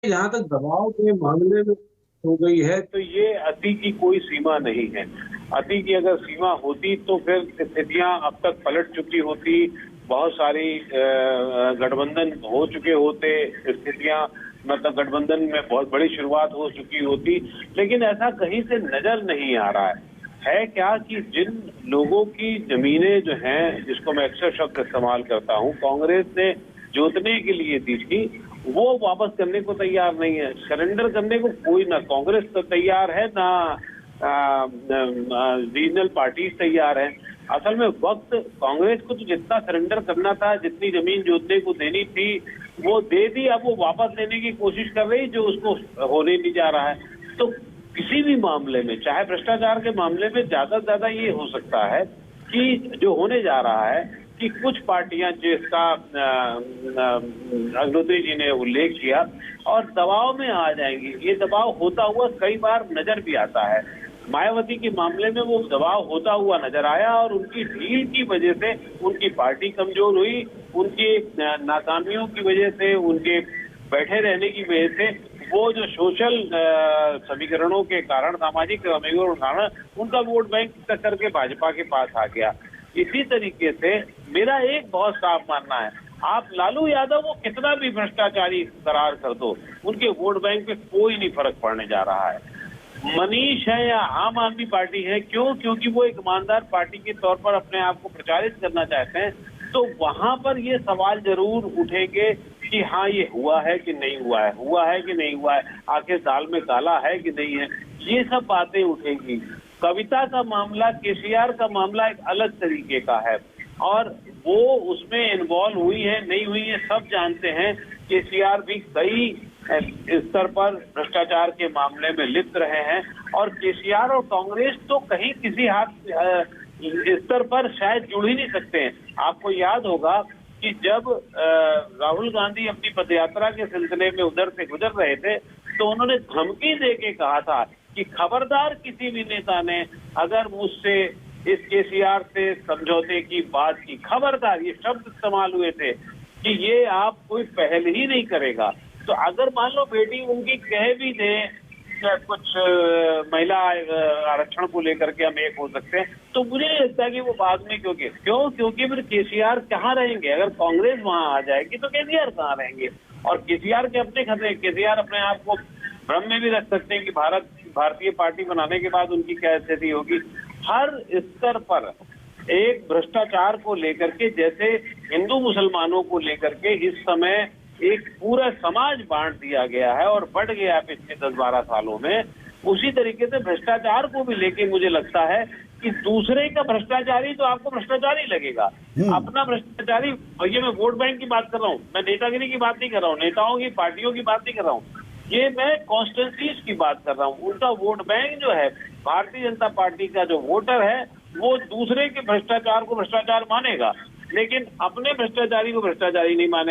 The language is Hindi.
जहाँ तक दबाव के मामले में हो गई है तो ये अति की कोई सीमा नहीं है। अति की अगर सीमा होती तो फिर स्थितियां अब तक पलट चुकी होती, बहुत सारी गठबंधन हो चुके होते, स्थितियां मतलब गठबंधन में बहुत बड़ी शुरुआत हो चुकी होती, लेकिन ऐसा कहीं से नजर नहीं आ रहा है क्या कि जिन लोगों की जमीनें जो हैं, जिसको मैं अक्सर शब्द इस्तेमाल करता हूं, कांग्रेस ने जोतने के लिए दी थी, वो वापस करने को तैयार नहीं है। सरेंडर करने को कोई ना कांग्रेस तो तैयार है, ना रीजनल पार्टीज तैयार है। असल में वक्त कांग्रेस को तो जितना सरेंडर करना था, जितनी जमीन जोतने को देनी थी, वो दे दी। अब वो वापस लेने की कोशिश कर रही, जो उसको होने नहीं जा रहा है। तो किसी भी मामले में, चाहे भ्रष्टाचार के मामले में, ज्यादा से ज्यादा ये हो सकता है कि जो होने जा रहा है कि कुछ पार्टियां, जिसका अग्निहोत्री जी ने उल्लेख किया, और दबाव में आ जाएंगी। ये दबाव होता हुआ कई बार नजर भी आता है। मायावती के मामले में वो दबाव होता हुआ नजर आया और उनकी ढील की वजह से उनकी पार्टी कमजोर हुई, उनकी नाकामियों की वजह से, उनके बैठे रहने की वजह से, वो जो सोशल समीकरणों के कारण, सामाजिक समीकरणों के कारण उनका वोट बैंक टक्कर के भाजपा के पास आ गया। इसी तरीके से मेरा एक बहुत साफ मानना है, आप लालू यादव को कितना भी भ्रष्टाचारी करार कर दो, उनके वोट बैंक पे कोई नहीं फर्क पड़ने जा रहा है। मनीष है या आम आदमी पार्टी है, क्यों? क्योंकि वो एक ईमानदार पार्टी के तौर पर अपने आप को प्रचारित करना चाहते हैं, तो वहां पर ये सवाल जरूर उठेंगे कि हाँ, ये हुआ है कि नहीं हुआ है, हुआ है कि नहीं हुआ है, आखिर दाल में काला है कि नहीं है, ये सब बातें उठेंगी। कविता का मामला, केसीआर का मामला एक अलग तरीके का है और वो उसमें इन्वॉल्व हुई है नहीं हुई है सब जानते हैं। केसीआर भी कई स्तर पर भ्रष्टाचार के मामले में लिप्त रहे हैं और केसीआर और कांग्रेस तो कहीं किसी हाथ स्तर पर शायद जुड़ ही नहीं सकते हैं। आपको याद होगा कि जब राहुल गांधी अपनी पदयात्रा के सिलसिले में उधर से गुजर रहे थे तो उन्होंने धमकी देके कहा था कि खबरदार किसी भी नेता ने अगर मुझसे इस केसीआर से समझौते की बात की, खबरदार, ये शब्द इस्तेमाल हुए थे कि ये आप कोई पहल ही नहीं करेगा। तो अगर मान लो बेटी उनकी कह भी दे कुछ महिला आरक्षण को लेकर के हम एक हो सकते हैं, तो मुझे नहीं लगता कि वो बाद में क्योंकि फिर केसीआर कहाँ रहेंगे? अगर कांग्रेस वहां आ जाएगी तो केसीआर कहाँ रहेंगे? और केसीआर के अपने खतरे, केसीआर अपने आप को भ्रम में भी रख सकते हैं कि भारतीय पार्टी बनाने के बाद उनकी क्या स्थिति होगी। हर स्तर पर एक भ्रष्टाचार को लेकर के, जैसे हिंदू मुसलमानों को लेकर के इस समय एक पूरा समाज बांट दिया गया है और बढ़ गया पिछले 10-12 सालों में, उसी तरीके से भ्रष्टाचार को भी लेके मुझे लगता है कि दूसरे का भ्रष्टाचारी तो आपको भ्रष्टाचारी लगेगा, अपना भ्रष्टाचारी। और ये मैं वोट बैंक की बात कर रहा हूँ, मैं नेतागिरी की बात नहीं कर रहा हूँ, नेताओं की, पार्टियों की बात नहीं कर रहा हूँ, ये मैं कॉन्स्टिट्यूंसीज की बात कर रहा हूँ। उनका वोट बैंक जो है, भारतीय जनता पार्टी का जो वोटर है, वो दूसरे के भ्रष्टाचार को भ्रष्टाचार मानेगा, लेकिन अपने भ्रष्टाचारी को भ्रष्टाचारी नहीं मानेगा।